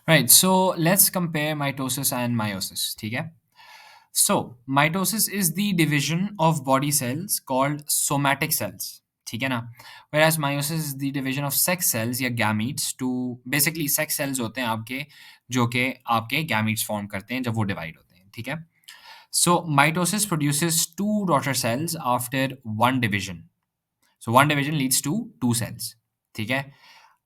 Right, so let's compare mitosis and meiosis, ठीक है? So, mitosis is the division of body cells called somatic cells, ठीक है ना? Whereas meiosis is the division of sex cells या gametes to basically sex cells होते हैं आपके जो कि आपके gametes form करते हैं जब वो divide होते हैं, ठीक है? So, mitosis produces two daughter cells after one division. So one division leads to two cells. ठीक है?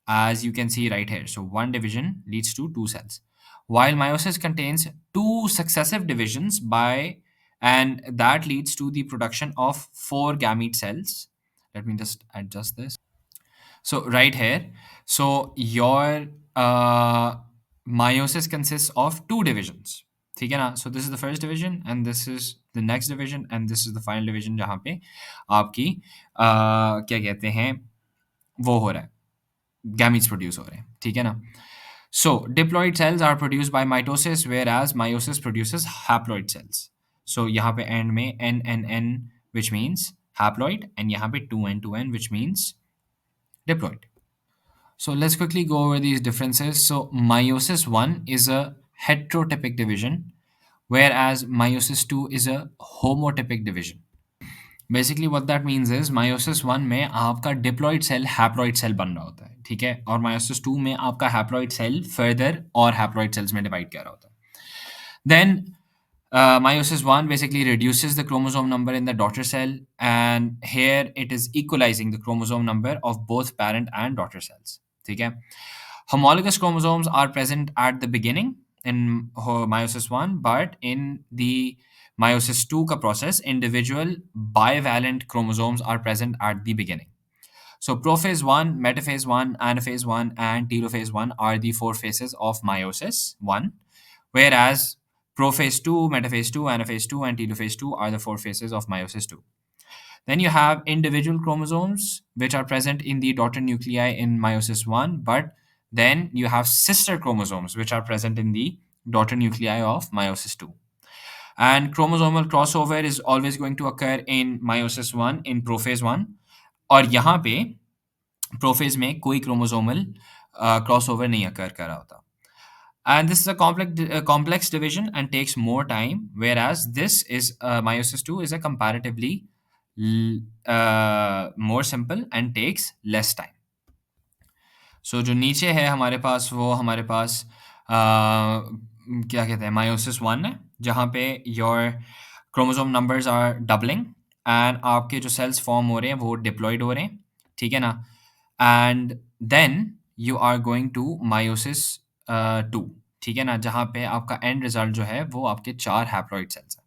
As you can see right here. So one division leads to two cells. While meiosis contains two successive divisions by and that leads to the production of four gamete cells. Let me just adjust this. So right here, so your meiosis consists of two divisions. ठीक है ना? So this is the first division and this is the next division and this is the final division जहाँ पे आपकी क्या कहते हैं वो हो रहा है gametes प्रोड्यूस हो रहे हैं ठीक है ना so diploid cells are produced by mitosis whereas meiosis produces haploid cells so यहाँ पे end में n which means haploid and यहाँ पे 2n which means diploid. So let's quickly go over these differences. So meiosis 1 is a heterotypic division, whereas meiosis 2 is a homotypic division. Basically what that means is meiosis 1 में आपका diploid cell haploid cell बन रहा होता है, ठीक है? और meiosis 2 में आपका haploid cell further और haploid cells में divide कर रहा होता है. Then meiosis 1 basically reduces the chromosome number in the daughter cell, and here it is equalizing the chromosome number of both parent and daughter cells. ठीक है? Homologous chromosomes are present at the beginning in meiosis 1, but in the meiosis 2 का process, individual bivalent chromosomes are present at the beginning. So prophase 1, metaphase 1, anaphase 1, and telophase 1 are the four phases of meiosis 1, whereas prophase 2, metaphase 2, anaphase 2, and telophase 2 are the four phases of meiosis 2. Then you have individual chromosomes, which are present in the daughter nuclei in meiosis 1, but then you have sister chromosomes, which are present in the daughter nuclei of meiosis 2. And chromosomal crossover is always going to occur in meiosis 1 in prophase 1. और यहाँ पे prophase में कोई chromosomal crossover नहीं अकर कर रहा होता. And this is a complex division and takes more time, whereas this is meiosis 2 is a comparatively more simple and takes less time. So जो नीचे है हमारे पास वो हमारे पास क्या कहते हैं meiosis 1 है जहाँ पे your chromosome numbers are doubling and आपके जो cells form हो रहे हैं वो diploid हो रहे हैं ठीक है ना and then you are going to meiosis 2 ठीक है ना जहाँ पे आपका end result जो है वो आपके 4 haploid cells हैं